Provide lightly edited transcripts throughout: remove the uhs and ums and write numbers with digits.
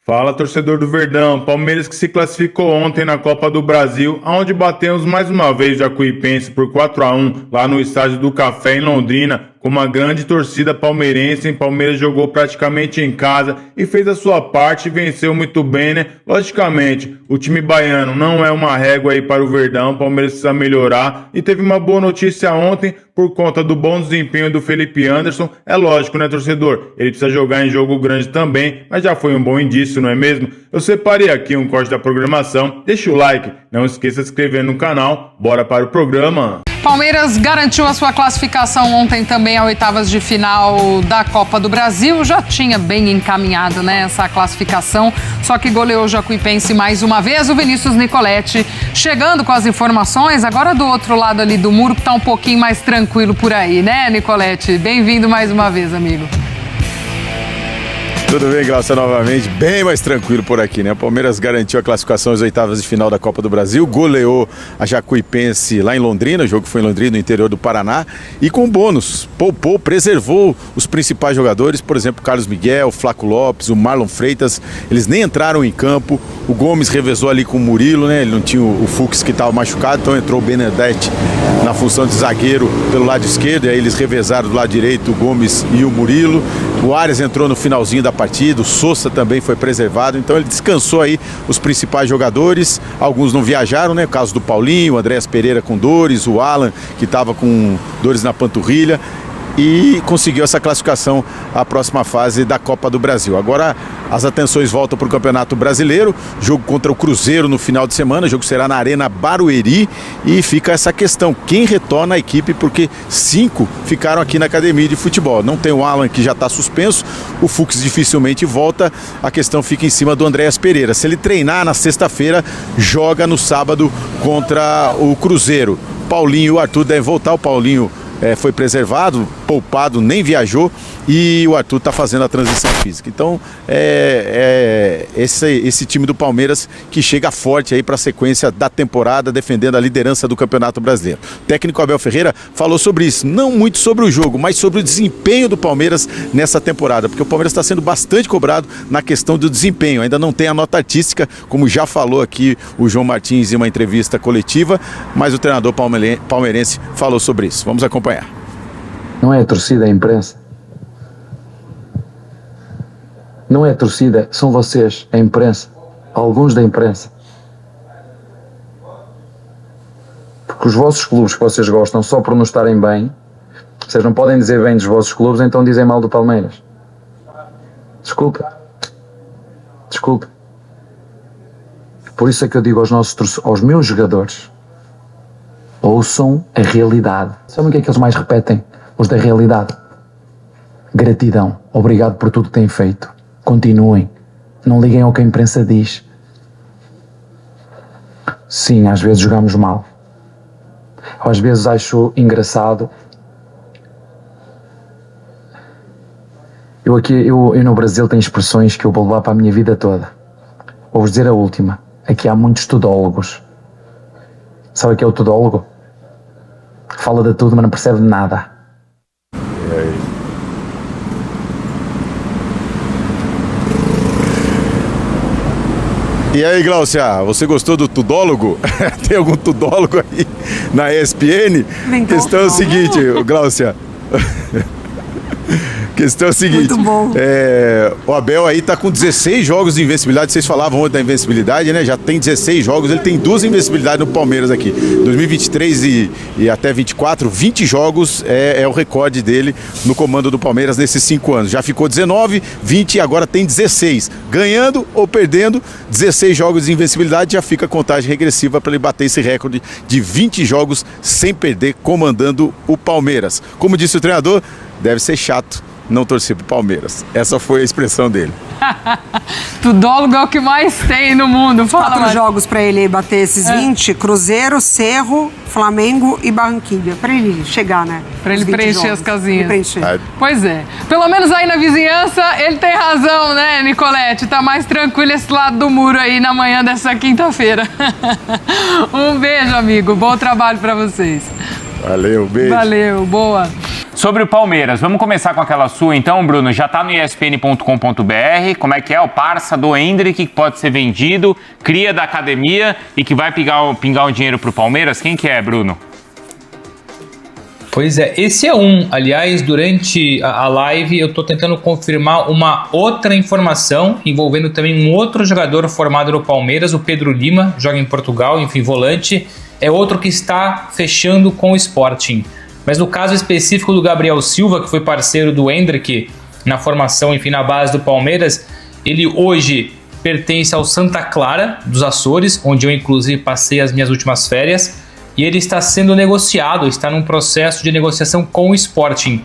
Fala, torcedor do Verdão. Palmeiras que se classificou ontem na Copa do Brasil, onde batemos mais uma vez o Jacuipense por 4-1 lá no Estádio do Café em Londrina, com uma grande torcida palmeirense. Palmeiras jogou praticamente em casa e fez a sua parte e venceu muito bem, né? Logicamente, o time baiano não é uma régua aí para o Verdão, o Palmeiras precisa melhorar e teve uma boa notícia ontem por conta do bom desempenho do Felipe Anderson. É lógico, né, torcedor? Ele precisa jogar em jogo grande também, mas já foi um bom indício, não é mesmo? Eu separei aqui um corte da programação, deixa o like, não esqueça de se inscrever no canal, bora para o programa. Palmeiras garantiu a sua classificação ontem também a oitavas de final da Copa do Brasil. Já tinha bem encaminhado, né, essa classificação, só que goleou o Jacuipense mais uma vez. O Vinícius Nicoletti chegando com as informações, agora do outro lado ali do muro, que tá um pouquinho mais tranquilo por aí, né, Nicoletti? Bem-vindo mais uma vez, amigo. Tudo bem, Glaucia, novamente, bem mais tranquilo por aqui, né? O Palmeiras garantiu a classificação às oitavas de final da Copa do Brasil, goleou a Jacuipense lá em Londrina, o jogo foi em Londrina, no interior do Paraná, e com bônus, poupou, preservou os principais jogadores, por exemplo, o Carlos Miguel, o Flaco Lopes, o Marlon Freitas, eles nem entraram em campo, o Gomes revezou ali com o Murilo, né? Ele não tinha o Fux que estava machucado, então entrou o Benedetti na função de zagueiro pelo lado esquerdo, e aí eles revezaram do lado direito o Gomes e o Murilo. O Arias entrou no finalzinho da partida, o Sousa também foi preservado, então ele descansou aí os principais jogadores, alguns não viajaram, né? O caso do Paulinho, o Andréas Pereira com dores, o Alan que estava com dores na panturrilha, e conseguiu essa classificação à próxima fase da Copa do Brasil. Agora as atenções voltam para o Campeonato Brasileiro, jogo contra o Cruzeiro no final de semana, o jogo será na Arena Barueri, e fica essa questão, quem retorna à equipe, porque 5 ficaram aqui na academia de futebol. Não tem o Alan, que já está suspenso, o Fux dificilmente volta, a questão fica em cima do Andréas Pereira. Se ele treinar na sexta-feira, joga no sábado contra o Cruzeiro. Paulinho e o Arthur devem voltar, o Paulinho foi preservado, poupado, nem viajou, e o Arthur está fazendo a transição física. Então esse time do Palmeiras que chega forte aí para a sequência da temporada, defendendo a liderança do Campeonato Brasileiro. O técnico Abel Ferreira falou sobre isso, não muito sobre o jogo, mas sobre o desempenho do Palmeiras nessa temporada, porque o Palmeiras está sendo bastante cobrado na questão do desempenho, ainda não tem a nota artística, como já falou aqui o João Martins em uma entrevista coletiva, mas o treinador palmeirense falou sobre isso. Vamos acompanhar. Não é a torcida, é a imprensa. Não é a torcida, são vocês, a imprensa. Alguns da imprensa. Porque os vossos clubes que vocês gostam, só por não estarem bem, vocês não podem dizer bem dos vossos clubes, então dizem mal do Palmeiras. Desculpa. Por isso é que eu digo aos meus jogadores, ouçam a realidade. Sabem o que é que eles mais repetem? Os da realidade. Gratidão. Obrigado por tudo que têm feito. Continuem. Não liguem ao que a imprensa diz. Sim, às vezes jogamos mal. Às vezes acho engraçado. Eu no Brasil tenho expressões que eu vou levar para a minha vida toda. Vou-vos dizer a última. Aqui há muitos tudólogos. Sabe o que é o tudólogo? Fala de tudo, mas não percebe de nada. E aí, Glaucia, você gostou do tudólogo? Tem algum tudólogo aí na ESPN? Questão é o seguinte, Glaucia. Questão é o seguinte, muito bom. O Abel aí tá com 16 jogos de invencibilidade, vocês falavam ontem da invencibilidade, né? Já tem 16 jogos, ele tem 2 invencibilidades no Palmeiras aqui. 2023 e até 24, 20 jogos é o recorde dele no comando do Palmeiras nesses 5 anos. Já ficou 19, 20 e agora tem 16. Ganhando ou perdendo, 16 jogos de invencibilidade, já fica a contagem regressiva para ele bater esse recorde de 20 jogos sem perder, comandando o Palmeiras. Como disse o treinador, deve ser chato não torcer pro Palmeiras. Essa foi a expressão dele. Tudólogo é o que mais tem no mundo. Fala, 4 jogos para ele bater esses 20, Cruzeiro, Cerro, Flamengo e Barranquilla. Para ele chegar, né? Para ele preencher as casinhas. Preencher. Pois é. Pelo menos aí na vizinhança, ele tem razão, né, Nicoletti? Tá mais tranquilo esse lado do muro aí na manhã dessa quinta-feira. Um beijo, amigo. Bom trabalho para vocês. Valeu, beijo. Valeu, boa. Sobre o Palmeiras, vamos começar com aquela sua então, Bruno. Já tá no espn.com.br, como é que é? O parça do Endrick, que pode ser vendido, cria da academia e que vai pingar o dinheiro pro Palmeiras. Quem que é, Bruno? Pois é, esse é um. Aliás, durante a live eu tô tentando confirmar uma outra informação envolvendo também um outro jogador formado no Palmeiras, o Pedro Lima, joga em Portugal, enfim, volante. É outro que está fechando com o Sporting. Mas no caso específico do Gabriel Silva, que foi parceiro do Endrick na formação, enfim, na base do Palmeiras, ele hoje pertence ao Santa Clara dos Açores, onde eu inclusive passei as minhas últimas férias. E ele está sendo negociado, está num processo de negociação com o Sporting.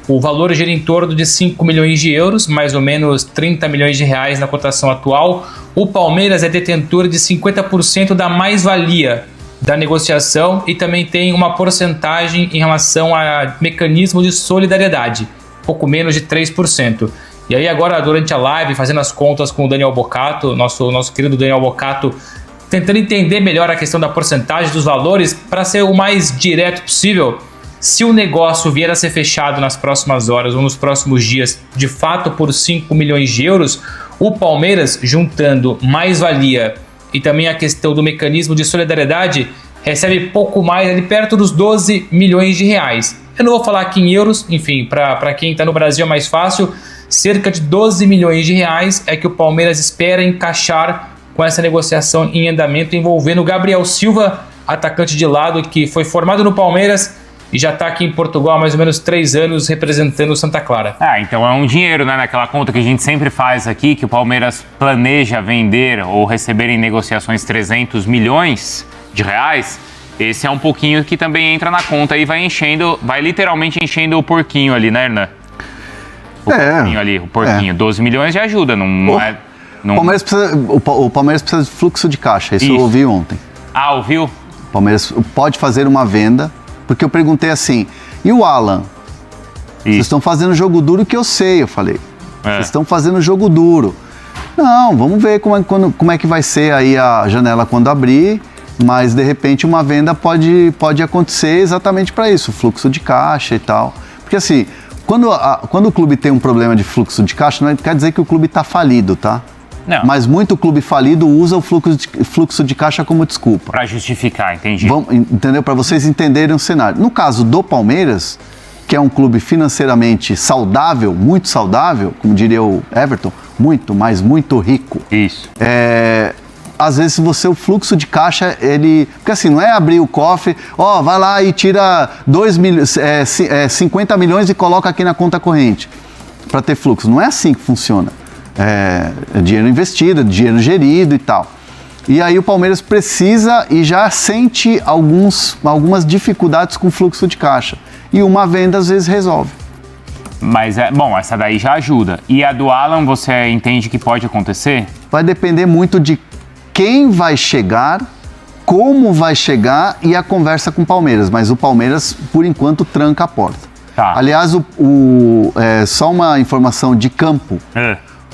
O valor gira em torno de 5 milhões de euros, mais ou menos 30 milhões de reais na cotação atual. O Palmeiras é detentor de 50% da mais-valia da negociação e também tem uma porcentagem em relação a mecanismo de solidariedade, pouco menos de 3%. E aí agora, durante a live, fazendo as contas com o Daniel Bocato, nosso querido Daniel Bocato, tentando entender melhor a questão da porcentagem dos valores para ser o mais direto possível. Se o negócio vier a ser fechado nas próximas horas ou nos próximos dias, de fato por 5 milhões de euros, o Palmeiras, juntando mais-valia e também a questão do mecanismo de solidariedade, recebe pouco mais, ali perto dos 12 milhões de reais. Eu não vou falar aqui em euros, enfim, para quem está no Brasil é mais fácil, cerca de 12 milhões de reais é que o Palmeiras espera encaixar com essa negociação em andamento envolvendo o Gabriel Silva, atacante de lado que foi formado no Palmeiras e já está aqui em Portugal há mais ou menos 3 anos representando o Santa Clara. Então é um dinheiro, né? Naquela conta que a gente sempre faz aqui, que o Palmeiras planeja vender ou receber em negociações 300 milhões de reais. Esse é um pouquinho que também entra na conta e vai literalmente enchendo o porquinho ali, né, Hernan? Porquinho ali, o porquinho. 12 milhões já ajuda, não é... Não... O Palmeiras precisa de fluxo de caixa, isso eu ouvi ontem. Ah, ouviu? O Palmeiras pode fazer uma venda, porque eu perguntei assim, e o Alan? Vocês estão fazendo jogo duro que eu sei, eu falei. Vocês estão fazendo jogo duro. Não, vamos ver como é que vai ser aí a janela quando abrir, mas de repente uma venda pode acontecer exatamente para isso, fluxo de caixa e tal. Porque assim, quando o clube tem um problema de fluxo de caixa, não quer dizer que o clube está falido, tá? Não. Mas muito clube falido usa o fluxo de caixa como desculpa. Para justificar, entendi. Entendeu? Para vocês entenderem o cenário. No caso do Palmeiras, que é um clube financeiramente saudável, muito saudável, como diria o Everton, muito, mas muito rico. Isso. Às vezes o fluxo de caixa, porque assim, não é abrir o cofre, vai lá e tira 50 milhões e coloca aqui na conta corrente para ter fluxo. Não é assim que funciona. É dinheiro investido, dinheiro gerido e tal. E aí o Palmeiras precisa e já sente algumas dificuldades com o fluxo de caixa. E uma venda às vezes resolve. Mas, essa daí já ajuda. E a do Alan, você entende que pode acontecer? Vai depender muito de quem vai chegar, como vai chegar e a conversa com o Palmeiras. Mas o Palmeiras, por enquanto, tranca a porta. Tá. Aliás, só uma informação de campo.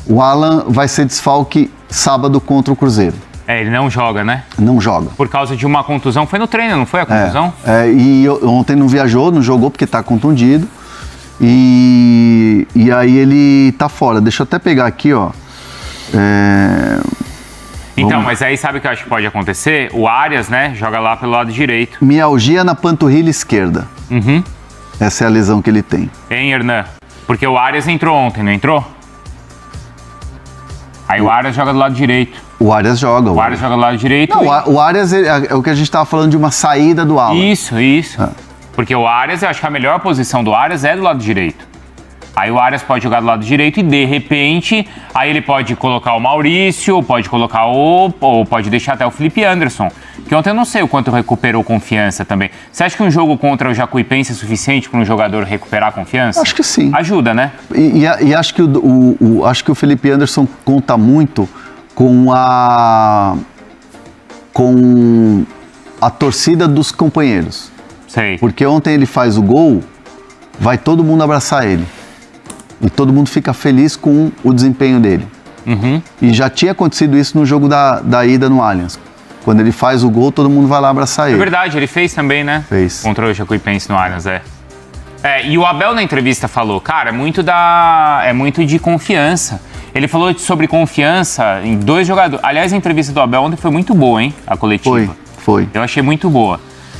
O Alan vai ser desfalque sábado contra o Cruzeiro. Ele não joga, né? Não joga. Por causa de uma contusão. Foi no treino, não foi a contusão? E ontem não viajou, não jogou porque tá contundido. E aí ele tá fora. Deixa eu até pegar aqui, ó. Então, mas aí sabe o que eu acho que pode acontecer? O Arias, né, joga lá pelo lado direito. Mialgia na panturrilha esquerda. Uhum. Essa é a lesão que ele tem. Hein, Hernan? Porque o Arias entrou ontem, não entrou? Aí o Arias joga do lado direito. O Arias joga. O Arias joga do lado direito. Não, o Arias é o que a gente estava falando de uma saída do Alan. Isso. Porque o Arias, eu acho que a melhor posição do Arias é do lado direito. Aí o Arias pode jogar do lado direito e, de repente, aí ele pode colocar o Maurício, pode colocar ou pode deixar até o Felipe Anderson, que ontem eu não sei o quanto recuperou confiança também. Você acha que um jogo contra o Jacuipense é suficiente para um jogador recuperar a confiança? Acho que sim. Ajuda, né? E acho que acho que o Felipe Anderson conta muito com a torcida dos companheiros. Sei. Porque ontem ele faz o gol, vai todo mundo abraçar ele. E todo mundo fica feliz com o desempenho dele. Uhum. E já tinha acontecido isso no jogo da ida no Allianz. Quando ele faz o gol, todo mundo vai lá abraçar ele. É verdade, ele fez também, né? Fez. Contra o Jacuipense no Allianz, E o Abel na entrevista falou, cara, é muito de confiança. Ele falou sobre confiança em 2 jogadores. Aliás, a entrevista do Abel ontem foi muito boa, hein? A coletiva. Foi. Eu achei muito boa.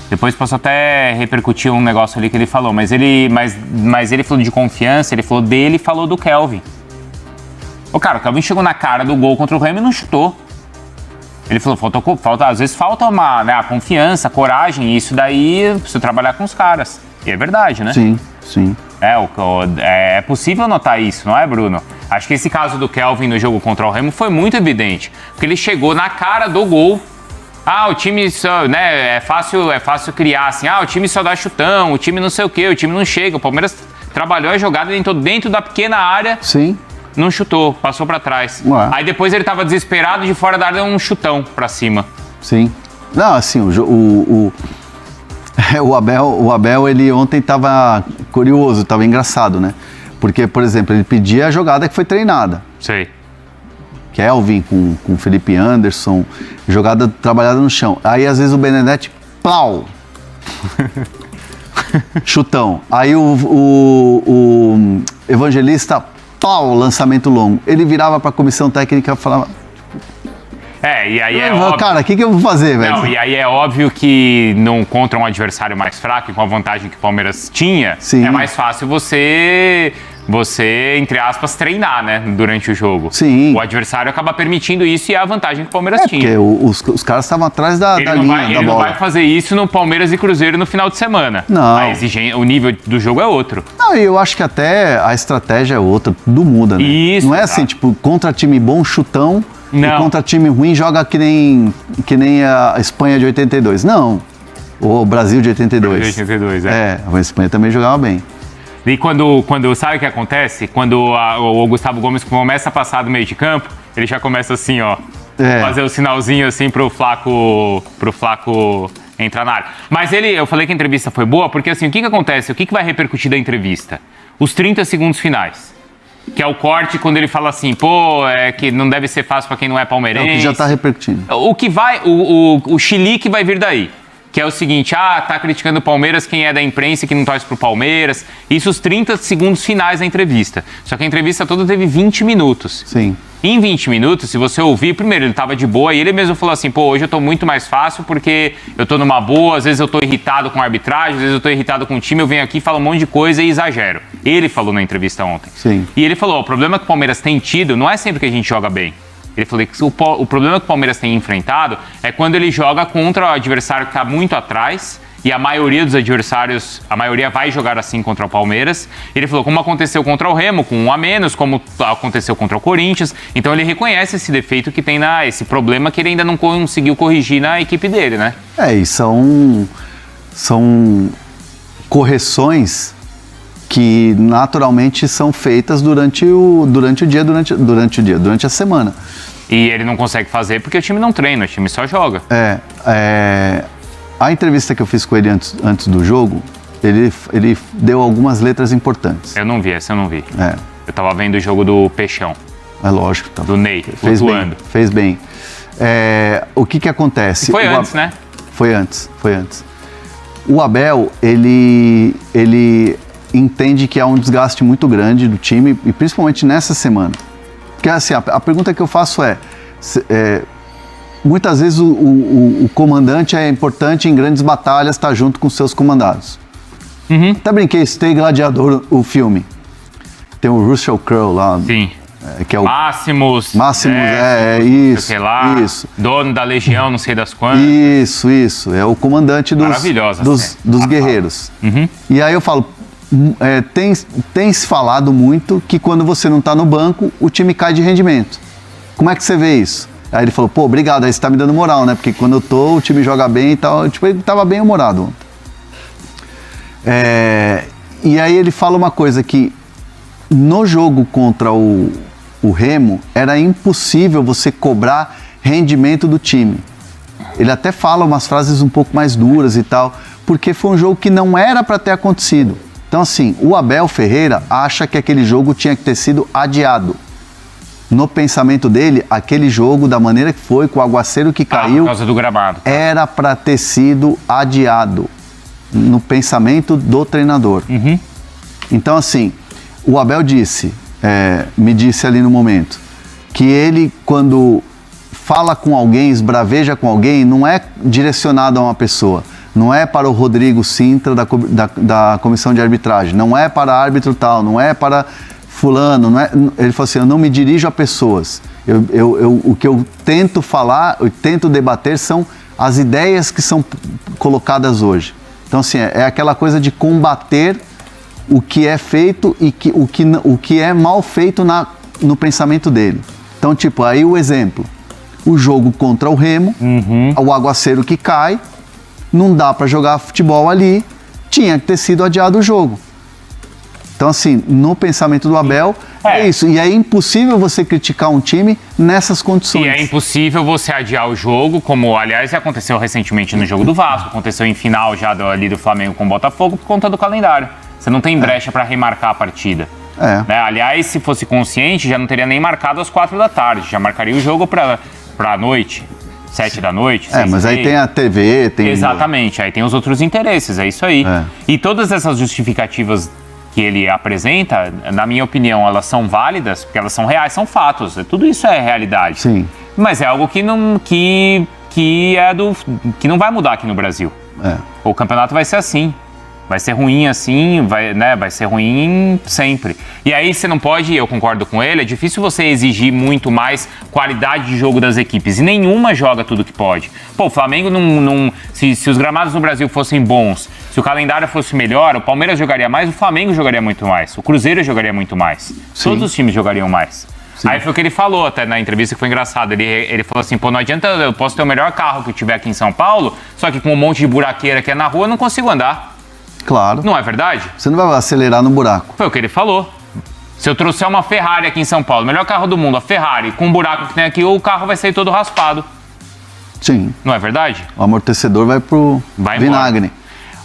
Depois posso até repercutir um negócio ali que ele falou. Mas ele falou de confiança, ele falou dele e falou do Kelvin. O Kelvin chegou na cara do gol contra o Remo e não chutou. Ele falou, às vezes falta a confiança, a coragem, e isso daí precisa trabalhar com os caras. E é verdade, né? Sim. É possível notar isso, não é, Bruno? Acho que esse caso do Kelvin no jogo contra o Remo foi muito evidente. Porque ele chegou na cara do gol. O time só, né, é fácil criar assim, o time só dá chutão, o time não sei o quê, o time não chega. O Palmeiras trabalhou a jogada dentro da pequena área. Sim. Não chutou, passou pra trás. Aí depois ele tava desesperado, de fora da área, deu um chutão pra cima. Sim. Não, assim, o Abel, ele ontem tava curioso, tava engraçado, né? Porque, por exemplo, ele pedia a jogada que foi treinada. Sei. Kelvin com Felipe Anderson, jogada trabalhada no chão. Aí, às vezes, o Benedetti, plau! Chutão. Aí o Evangelista, pau, lançamento longo. Ele virava para a comissão técnica e falava... E aí é óbvio... Cara, o que eu vou fazer, velho? E aí é óbvio que contra um adversário mais fraco, e com a vantagem que o Palmeiras tinha, Sim. É mais fácil você, entre aspas, treinar, né, durante o jogo. Sim. O adversário acaba permitindo isso e é a vantagem que o Palmeiras tinha. Porque os caras estavam atrás da linha da bola. Ele não vai fazer isso no Palmeiras e Cruzeiro no final de semana. Não. O nível do jogo é outro. Não, e eu acho que até a estratégia é outra, tudo muda, né? Isso, não é assim, tipo, contra time bom, chutão, não. E contra time ruim joga que nem a Espanha de 82. Não. Ou o Brasil de 82. De 82, a Espanha também jogava bem. E quando sabe o que acontece? Quando o Gustavo Gomes começa a passar do meio de campo, ele já começa assim, ó, fazer o sinalzinho assim pro Flaco entrar na área. Mas eu falei que a entrevista foi boa, porque assim, o que acontece? O que vai repercutir da entrevista? Os 30 segundos finais. Que é o corte quando ele fala assim, que não deve ser fácil pra quem não é palmeirense. É o que já tá repercutindo. O que vai, o chilique vai vir daí. Que é o seguinte, tá criticando o Palmeiras quem é da imprensa e que não torce pro Palmeiras. Isso os 30 segundos finais da entrevista. Só que a entrevista toda teve 20 minutos. Sim. Em 20 minutos, se você ouvir, primeiro, ele tava de boa e ele mesmo falou assim, hoje eu tô muito mais fácil porque eu tô numa boa, às vezes eu tô irritado com a arbitragem, às vezes eu tô irritado com o time, eu venho aqui, falo um monte de coisa e exagero. Ele falou na entrevista ontem. Sim. E ele falou, o problema que o Palmeiras tem tido não é sempre que a gente joga bem. Ele falou que o problema que o Palmeiras tem enfrentado é quando ele joga contra o adversário que está muito atrás, e a maioria dos adversários, a maioria vai jogar assim contra o Palmeiras. Ele falou, como aconteceu contra o Remo, com 1 a menos, como aconteceu contra o Corinthians. Então ele reconhece esse defeito que tem esse problema que ele ainda não conseguiu corrigir na equipe dele, né? E são correções que naturalmente são feitas durante a semana. E ele não consegue fazer porque o time não treina, o time só joga. A entrevista que eu fiz com ele antes do jogo, ele deu algumas letras importantes. Eu não vi, essa eu não vi. Eu tava vendo o jogo do Peixão. É lógico. Tá. Do Ney, flutuando. Fez bem. O que acontece? Foi antes, né? Foi antes. O Abel, ele entende que há um desgaste muito grande do time, e principalmente nessa semana. Porque assim, a pergunta que eu faço muitas vezes o comandante é importante em grandes batalhas estar junto com seus comandados. Até brinquei, citei Gladiador, o filme. Tem o Russell Crowe lá. Sim. Que é o Máximos, isso, sei lá, isso. Dono da Legião, não sei das quantas. Isso, é o comandante dos guerreiros. E aí eu falo, tem se falado muito que quando você não está no banco, o time cai de rendimento. Como é que você vê isso? Aí ele falou, obrigado, aí você tá me dando moral, né? Porque quando eu tô, o time joga bem e tal. Tipo, ele tava bem humorado ontem. E aí ele fala uma coisa que no jogo contra o Remo, era impossível você cobrar rendimento do time. Ele até fala umas frases um pouco mais duras e tal, porque foi um jogo que não era para ter acontecido. Então assim, o Abel Ferreira acha que aquele jogo tinha que ter sido adiado. No pensamento dele, aquele jogo, da maneira que foi, com o aguaceiro que caiu, por causa do gramado, era para ter sido adiado. No pensamento do treinador. Então, assim, o Abel me disse ali no momento, que ele, quando fala com alguém, esbraveja com alguém, não é direcionado a uma pessoa. Não é para o Rodrigo Sintra da comissão de arbitragem, não é para árbitro tal, não é para fulano, não é. Ele falou assim, eu não me dirijo a pessoas. O que eu tento falar, eu tento debater são as ideias que são colocadas hoje. Então, assim, é aquela coisa de combater o que é feito e o que é mal feito no pensamento dele. Então, tipo, aí o exemplo, o jogo contra o Remo, o aguaceiro que cai, não dá para jogar futebol ali, tinha que ter sido adiado o jogo. Então, assim, no pensamento do Abel, é isso. E é impossível você criticar um time nessas condições. E é impossível você adiar o jogo, como, aliás, aconteceu recentemente no jogo do Vasco, aconteceu em final já ali do Flamengo com o Botafogo, por conta do calendário. Você não tem brecha para remarcar a partida. Né? Aliás, se fosse consciente, já não teria nem marcado às 4 da tarde, já marcaria o jogo para a noite. 7 da noite, 6 mas aí tem a TV, tem... Exatamente, aí tem os outros interesses, é isso aí. E todas essas justificativas que ele apresenta, na minha opinião, elas são válidas, porque elas são reais, são fatos, tudo isso é realidade. Sim. Mas é algo que não vai mudar aqui no Brasil. O campeonato vai ser assim. Vai ser ruim assim, vai ser ruim sempre. E aí você não pode, eu concordo com ele, é difícil você exigir muito mais qualidade de jogo das equipes. E nenhuma joga tudo que pode. Pô, o Flamengo se os gramados no Brasil fossem bons, se o calendário fosse melhor, o Palmeiras jogaria mais, o Flamengo jogaria muito mais, o Cruzeiro jogaria muito mais. Sim. Todos os times jogariam mais. Sim. Aí foi o que ele falou até na entrevista, que foi engraçado. Ele falou assim, pô, não adianta, eu posso ter o melhor carro que eu tiver aqui em São Paulo, só que com um monte de buraqueira que é na rua, eu não consigo andar. Claro. Não é verdade? Você não vai acelerar no buraco. Foi o que ele falou. Se eu trouxer uma Ferrari aqui em São Paulo, o melhor carro do mundo, a Ferrari, com o buraco que tem aqui, o carro vai sair todo raspado. Sim. Não é verdade? O amortecedor vai pro vinagre.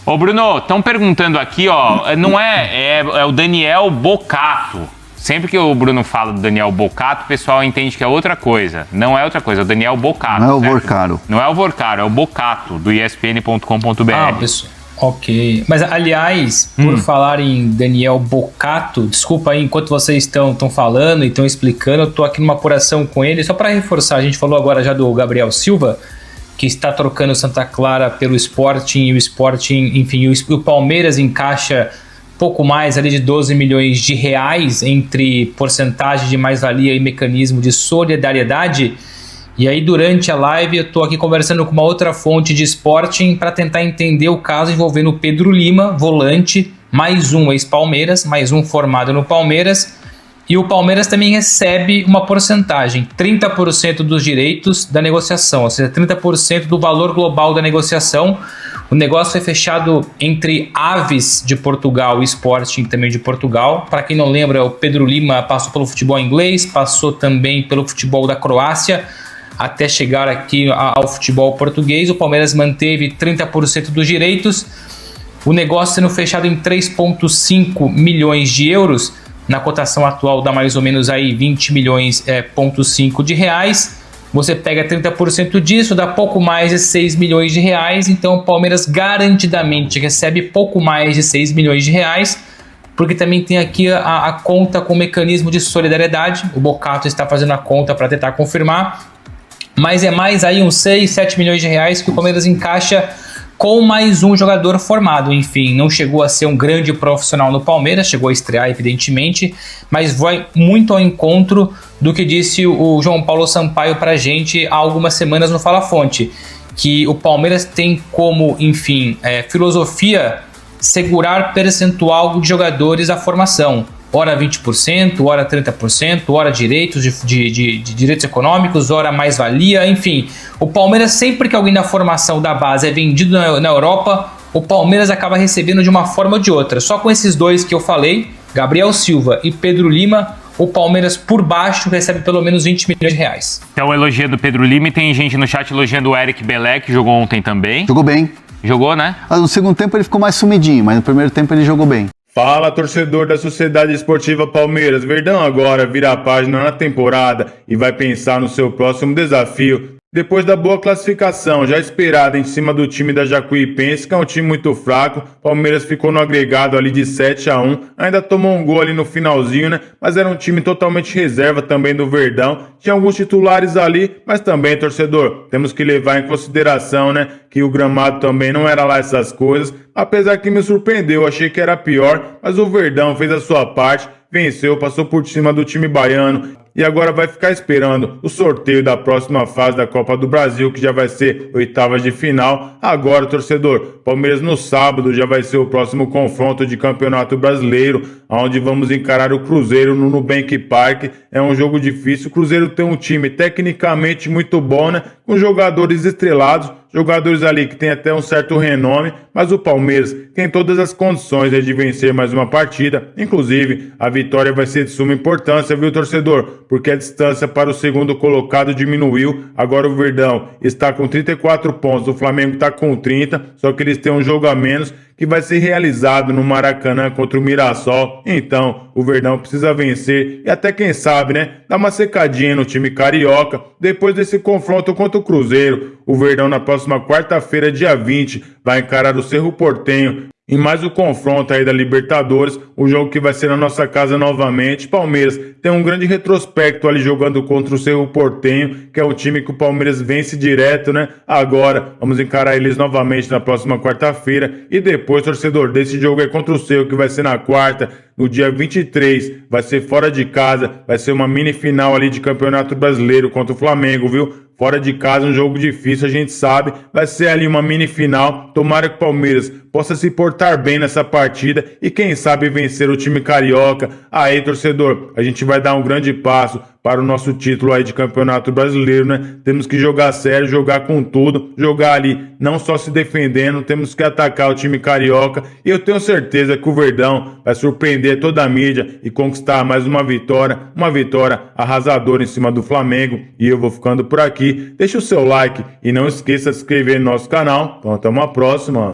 Ô, Bruno, estão perguntando aqui, ó, não é o Daniel Bocato. Sempre que o Bruno fala do Daniel Bocato, o pessoal entende que é outra coisa. Não é outra coisa, é o Daniel Bocato. Não é o Vorcaro. Não é o Vorcaro, é o Bocato, do ESPN.com.br. Pessoal. Ok. Mas, aliás, por falar em Daniel Bocato, desculpa aí, enquanto vocês estão falando e estão explicando, eu estou aqui numa apuração com ele, só para reforçar, a gente falou agora já do Gabriel Silva, que está trocando o Santa Clara pelo Sporting, e o Sporting, enfim, o Palmeiras encaixa pouco mais ali de 12 milhões de reais entre porcentagem de mais-valia e mecanismo de solidariedade. E aí, durante a live, eu estou aqui conversando com uma outra fonte de Sporting para tentar entender o caso envolvendo o Pedro Lima, volante, mais um ex-Palmeiras, mais um formado no Palmeiras. E o Palmeiras também recebe uma porcentagem, 30% dos direitos da negociação, ou seja, 30% do valor global da negociação. O negócio foi fechado entre Aves de Portugal e Sporting também de Portugal. Para quem não lembra, o Pedro Lima passou pelo futebol inglês, passou também pelo futebol da Croácia, até chegar aqui ao futebol português. O Palmeiras manteve 30% dos direitos. O negócio sendo fechado em 3,5 milhões de euros. Na cotação atual dá mais ou menos aí 20 milhões,5 de reais. Você pega 30% disso, dá pouco mais de 6 milhões de reais. Então o Palmeiras garantidamente recebe pouco mais de 6 milhões de reais, porque também tem aqui a conta com o mecanismo de solidariedade. O Bocato está fazendo a conta para tentar confirmar. Mas é mais aí uns 6, 7 milhões de reais que o Palmeiras encaixa com mais um jogador formado. Enfim, não chegou a ser um grande profissional no Palmeiras, chegou a estrear evidentemente, mas vai muito ao encontro do que disse o João Paulo Sampaio pra gente há algumas semanas no Fala Fonte, que o Palmeiras tem como, enfim, filosofia segurar percentual de jogadores à formação. Ora 20%, ora 30%, ora direitos de direitos econômicos, ora mais-valia, enfim. O Palmeiras, sempre que alguém da formação da base é vendido na Europa, o Palmeiras acaba recebendo de uma forma ou de outra. Só com esses dois que eu falei, Gabriel Silva e Pedro Lima, o Palmeiras por baixo recebe pelo menos 20 milhões de reais. Então, elogio do Pedro Lima, e tem gente no chat elogiando o Eric Belé, que jogou ontem também. Jogou bem. Jogou, né? No segundo tempo ele ficou mais sumidinho, mas no primeiro tempo ele jogou bem. Fala, torcedor da Sociedade Esportiva Palmeiras. Verdão agora vira a página na temporada e vai pensar no seu próximo desafio. Depois da boa classificação, já esperada em cima do time da Jacuipense, que é um time muito fraco, Palmeiras ficou no agregado ali de 7-1, ainda tomou um gol ali no finalzinho, né? Mas era um time totalmente reserva também do Verdão, tinha alguns titulares ali, mas também, torcedor, temos que levar em consideração, né, que o gramado também não era lá essas coisas, apesar que me surpreendeu, achei que era pior, mas o Verdão fez a sua parte, venceu, passou por cima do time baiano e agora vai ficar esperando o sorteio da próxima fase da Copa do Brasil, que já vai ser oitavas de final. Agora, torcedor, Palmeiras no sábado já vai ser o próximo confronto de Campeonato Brasileiro, onde vamos encarar o Cruzeiro no Nubank Park. É um jogo difícil, o Cruzeiro tem um time tecnicamente muito bom, né? Com jogadores estrelados, jogadores ali que tem até um certo renome, mas o Palmeiras tem todas as condições de vencer mais uma partida. Inclusive, a vitória vai ser de suma importância, viu, torcedor? Porque a distância para o segundo colocado diminuiu. Agora o Verdão está com 34 pontos, o Flamengo está com 30, só que eles têm um jogo a menos que vai ser realizado no Maracanã contra o Mirassol. Então, o Verdão precisa vencer e até, quem sabe, né, dar uma secadinha no time carioca depois desse confronto contra o Cruzeiro. O Verdão, na próxima quarta-feira, dia 20, vai encarar o Cerro Porteño em mais um confronto aí da Libertadores, o jogo que vai ser na nossa casa novamente. Palmeiras tem um grande retrospecto ali jogando contra o Cerro Porteño, que é um time que o Palmeiras vence direto, né? Agora, vamos encarar eles novamente na próxima quarta-feira. E depois, torcedor, desse jogo aí contra o Cerro, que vai ser na quarta, no dia 23, vai ser fora de casa, vai ser uma mini final ali de Campeonato Brasileiro contra o Flamengo, viu? Fora de casa, um jogo difícil, a gente sabe. Vai ser ali uma mini final. Tomara que o Palmeiras possa se portar bem nessa partida e, quem sabe, vencer o time carioca. Aí, torcedor, a gente vai dar um grande passo para o nosso título aí de Campeonato Brasileiro, né? Temos que jogar sério, jogar com tudo, jogar ali, não só se defendendo, temos que atacar o time carioca. E eu tenho certeza que o Verdão vai surpreender toda a mídia e conquistar mais uma vitória arrasadora em cima do Flamengo. E eu vou ficando por aqui. Deixa o seu like e não esqueça de se inscrever no nosso canal. Então, até uma próxima.